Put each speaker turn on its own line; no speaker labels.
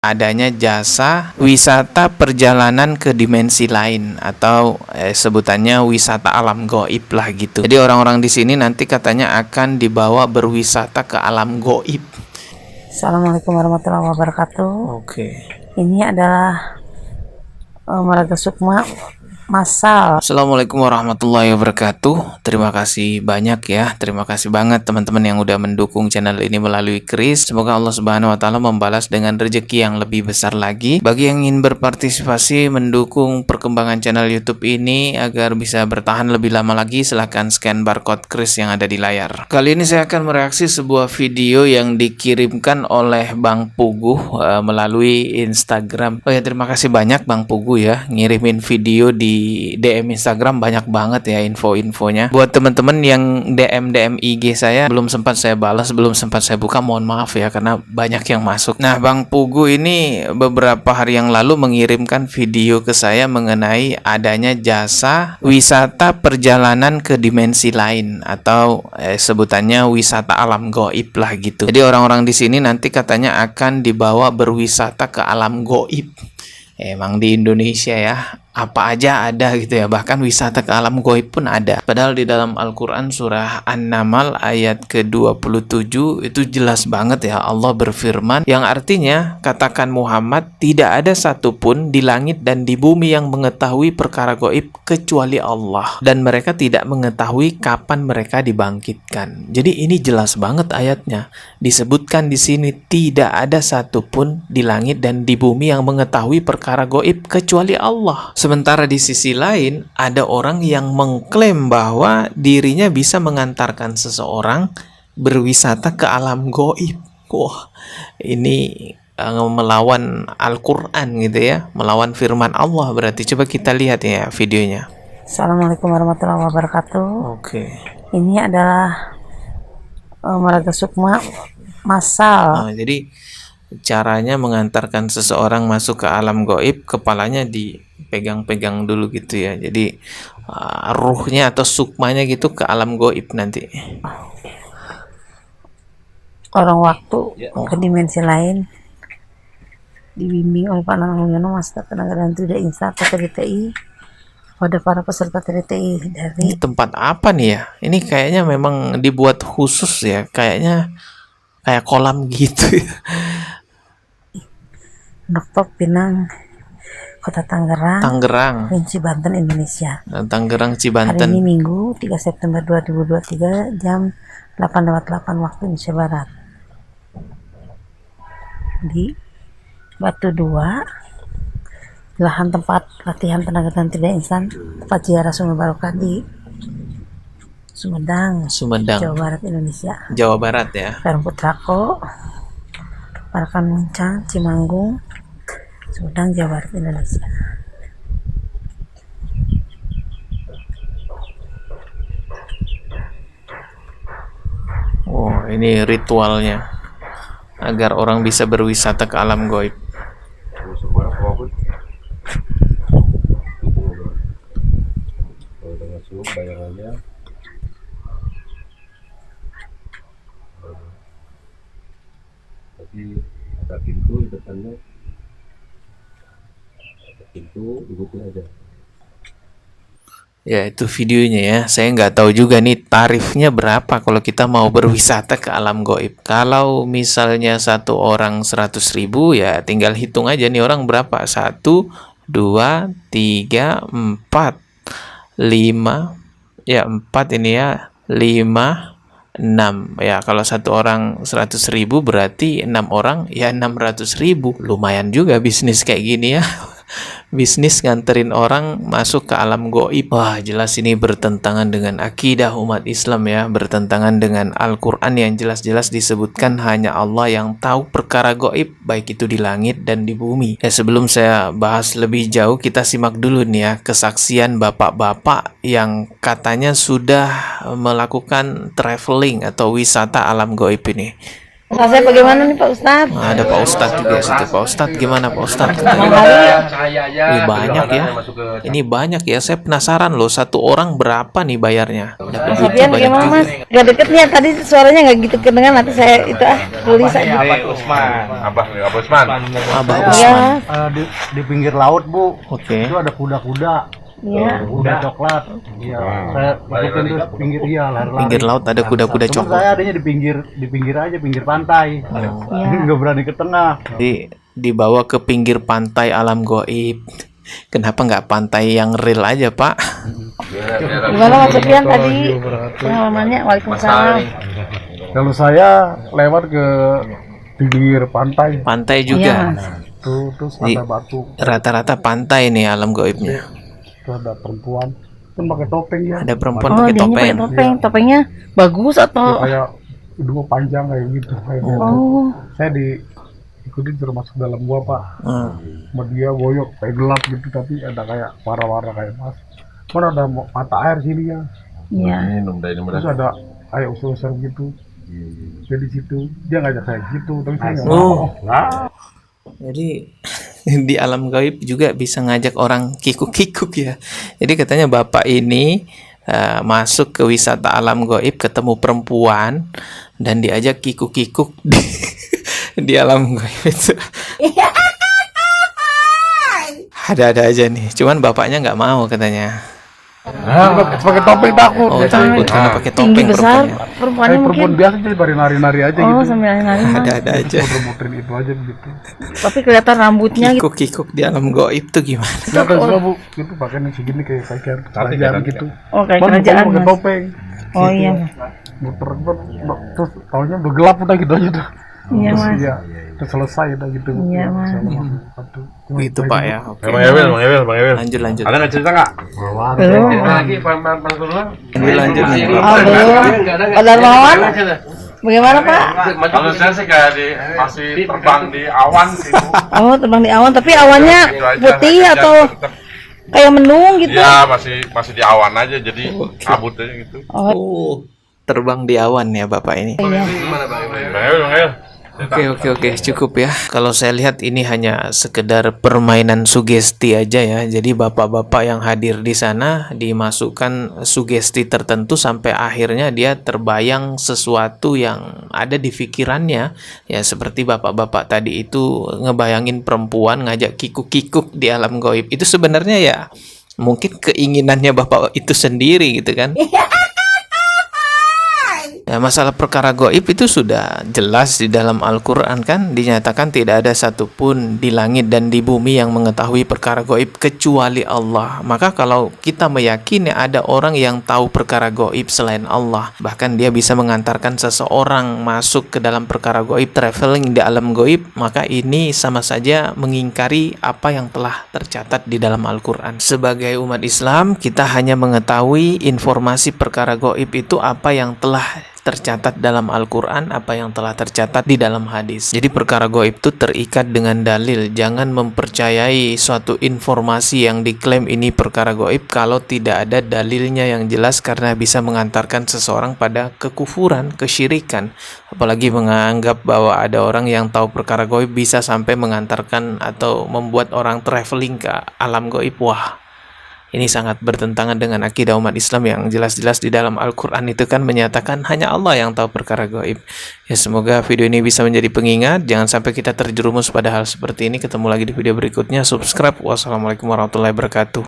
adanya jasa wisata perjalanan ke dimensi lain atau sebutannya wisata alam gaib lah gitu. Jadi orang-orang di sini nanti katanya akan dibawa berwisata ke alam gaib.
Assalamualaikum warahmatullahi wabarakatuh.
Oke.
Ini adalah Maraga Sukma Masal.
Assalamualaikum warahmatullahi wabarakatuh. Terima kasih banyak ya. Terima kasih banget teman-teman yang udah mendukung channel ini melalui Kris. Semoga Allah Subhanahu wa taala membalas dengan rezeki yang lebih besar lagi. Bagi yang ingin berpartisipasi mendukung perkembangan channel YouTube ini agar bisa bertahan lebih lama lagi, silahkan scan barcode Kris yang ada di layar. Kali ini saya akan mereaksi sebuah video yang dikirimkan oleh Bang Puguh melalui Instagram. Oh ya, terima kasih banyak Bang Puguh ya, ngirimin video di DM Instagram, banyak banget ya info-infonya. Buat teman-teman yang DM IG saya belum sempat saya balas, belum sempat saya buka, mohon maaf ya karena banyak yang masuk. Nah, Bang Puguh ini beberapa hari yang lalu mengirimkan video ke saya mengenai adanya jasa wisata perjalanan ke dimensi lain atau sebutannya wisata alam gaib lah gitu. Jadi orang-orang di sini nanti katanya akan dibawa berwisata ke alam gaib. Emang di Indonesia ya, apa aja ada gitu ya, bahkan wisata ke alam gaib pun ada. Padahal di dalam Al-Quran surah An-Naml ayat ke-27 itu jelas banget ya, Allah berfirman yang artinya, katakan Muhammad, tidak ada satupun di langit dan di bumi yang mengetahui perkara gaib kecuali Allah, dan mereka tidak mengetahui kapan mereka dibangkitkan. Jadi ini jelas banget ayatnya, disebutkan di sini tidak ada satupun di langit dan di bumi yang mengetahui perkara gaib kecuali Allah. Sementara di sisi lain ada orang yang mengklaim bahwa dirinya bisa mengantarkan seseorang berwisata ke alam gaib. Wah, ini melawan Al-Quran gitu ya, melawan firman Allah berarti. Coba kita lihat ya videonya.
Assalamualaikum warahmatullahi wabarakatuh.
Oke.
Ini adalah Maraga Sukma Masal.
Jadi caranya mengantarkan seseorang masuk ke alam gaib, kepalanya dipegang-pegang dulu gitu ya. Jadi ruhnya atau sukmanya gitu ke alam gaib nanti.
Orang waktu ke dimensi lain dibimbing oleh Pak Nanang Master Tenaga dan Tidak Insta TDTI pada para peserta TDTI dari.
Ini tempat apa nih ya? Ini kayaknya memang dibuat khusus ya, kayaknya kayak kolam gitu.
Dokter Pinang, Kota Tangerang, Provinsi Banten, Indonesia.
Tangerang,
Hari
Cibanten.
ini Minggu 3 September 2023 jam 8:08 waktu Indonesia Barat. Di Batu 2, lahan tempat latihan tenaga dan tidak instan, tempat ziarah Sumber Barokah di Sumedang, Jawa Barat, Indonesia.
Jawa Barat ya.
Perum Putrako, Parakan Muncang, Cimanggung, Sumedang, Jawa Barat, Indonesia.
Oh, ini ritualnya agar orang bisa berwisata ke alam gaib.
Bayangannya tapi ada pintu di depannya, ada pintu duduknya aja.
Ya, itu videonya ya. Saya nggak tahu juga nih tarifnya berapa kalau kita mau berwisata ke alam gaib. Kalau misalnya satu orang 100.000 ya tinggal hitung aja nih orang berapa. 1, 2, 3, 4, 5. Ya 4 ini ya. 5, 6. Ya kalau satu orang 100.000 berarti 6 orang ya 600.000. Lumayan juga bisnis kayak gini ya. Bisnis nganterin orang masuk ke alam gaib. Wah, jelas ini bertentangan dengan akidah umat Islam ya, bertentangan dengan Al-Quran yang jelas-jelas disebutkan hanya Allah yang tahu perkara gaib, baik itu di langit dan di bumi. Sebelum saya bahas lebih jauh, kita simak dulu nih ya kesaksian bapak-bapak yang katanya sudah melakukan traveling atau wisata alam gaib ini.
Rasanya bagaimana nih Pak Ustadz?
Nah, ada Pak Ustadz juga situ. Pak Ustadz gimana Pak Ustadz?
Bang Hari,
Wih, banyak ya. Ini banyak ya. Saya penasaran loh, satu orang berapa nih bayarnya? Dapat duitnya
Sofian
banyak
bagaimana
juga.
Mas? Gak deket nih, tadi suaranya gak gitu kedengan, nanti saya itu tulis aja.
Abah Usman.
Abah
Iya
Usman.
Mas.
Di pinggir laut Bu,
Oke.
itu ada kuda-kuda,
Iya.
kuda coklat. Iya, saya ikutin terus pinggir lari-lari.
Pinggir laut ada kuda-kuda
Cuma
coklat.
saya adanya di pinggir aja, pinggir pantai.
Iya.
Nggak berani ke tengah.
Dibawa ke pinggir pantai alam goib. Kenapa nggak pantai yang real aja Pak?
Gimana Mas Sofian tadi pengalamannya? Waalaikumsalam.
Kalau saya lewat ke pinggir pantai,
Pantai
Iya
juga.
Mas.
tuh terus
Di-
ada batu,
Rata-rata pantai nih alam goibnya.
terus ada perempuan, kan pakai topeng ya.
Ada perempuan
Oh,
pakai
dia
topeng.
pakai topeng. Topengnya bagus atau?
Kayak dua panjang kayak gitu. Kayak gitu.
Oh,
Saya diikutin suruh masuk dalam gua Pak.
Hmm.
Sama dia boyok kayak gelap gitu, tapi ada kayak warna-warna kayak emas. Kan ada mata air sini ya.
iya.
Minum dari
Terus ada kayak usul-usul gitu. Jadi situ dia ngajak saya gitu, tapi saya nggak
Oh.
mau.
Jadi di alam gaib juga bisa ngajak orang kikuk-kikuk ya. Jadi katanya bapak ini masuk ke wisata alam gaib, ketemu perempuan dan diajak kikuk-kikuk di alam gaib itu. Ada-ada aja nih. Cuman bapaknya nggak mau katanya.
Pakai topeng takut.
Oh takut karena pakai
Tinggi
topeng
besar
perempuannya.
perempuannya
Kayak
mungkin.
perempuan biasa jadi bari nari-nari aja
Oh,
gitu.
sambil nari-nari Mas.
Ada-ada aja.
Muter-muterin itu aja begitu.
Tapi kelihatan rambutnya gitu.
Kikuk-kikuk di alam gaib tuh gimana?
Nggak tahu semua Bu, itu pakaian segini kayak kerajaan gitu.
Oh, kayak
Cuman
kerajaan
pakai
Mas.
topeng.
Oh iya.
Muter terus tahunya udah gelap udah gitu aja tuh.
Iya
Terus
Mas.
ya, udah selesai udah gitu.
Iya, Mas.
Gitu Pak ya. Oke.
Bang Ewil.
Lanjut.
Ada nggak cerita nggak?
Belum.
Lagi
Lanjut.
Oh, belum. Pak Darmawan, bagaimana Pak?
Kalau saya sih kayak masih terbang di awan sih Bu.
Oh, terbang di awan, tapi awannya putih atau kayak mendung gitu?
Iya masih di awan aja jadi kabut aja gitu.
Oh, terbang di awan ya Bapak ini.
Iya.
Bang Ewil.
Oke, cukup ya. Kalau saya lihat ini hanya sekedar permainan sugesti aja ya. Jadi bapak-bapak yang hadir di sana dimasukkan sugesti tertentu sampai akhirnya dia terbayang sesuatu yang ada di pikirannya. Ya seperti bapak-bapak tadi itu ngebayangin perempuan ngajak kikuk-kikuk di alam gaib. Itu sebenarnya ya mungkin keinginannya bapak itu sendiri gitu kan. Ya, masalah perkara goib itu sudah jelas di dalam Al-Quran kan, dinyatakan tidak ada satupun di langit dan di bumi yang mengetahui perkara goib kecuali Allah. Maka kalau kita meyakini ada orang yang tahu perkara goib selain Allah, bahkan dia bisa mengantarkan seseorang masuk ke dalam perkara goib, traveling di alam goib, maka ini sama saja mengingkari apa yang telah tercatat di dalam Al-Quran. Sebagai umat Islam, kita hanya mengetahui informasi perkara goib itu apa yang telah tercatat dalam Al-Quran, apa yang telah tercatat di dalam hadis. Jadi perkara goib itu terikat dengan dalil. Jangan mempercayai suatu informasi yang diklaim ini perkara goib kalau tidak ada dalilnya yang jelas, karena bisa mengantarkan seseorang pada kekufuran, kesyirikan. Apalagi menganggap bahwa ada orang yang tahu perkara goib bisa sampai mengantarkan atau membuat orang traveling ke alam goib. Wah, ini sangat bertentangan dengan akidah umat Islam yang jelas-jelas di dalam Al-Quran itu kan menyatakan hanya Allah yang tahu perkara gaib. Ya semoga video ini bisa menjadi pengingat. Jangan sampai kita terjerumus pada hal seperti ini. Ketemu lagi di video berikutnya. Subscribe. Wassalamualaikum warahmatullahi wabarakatuh.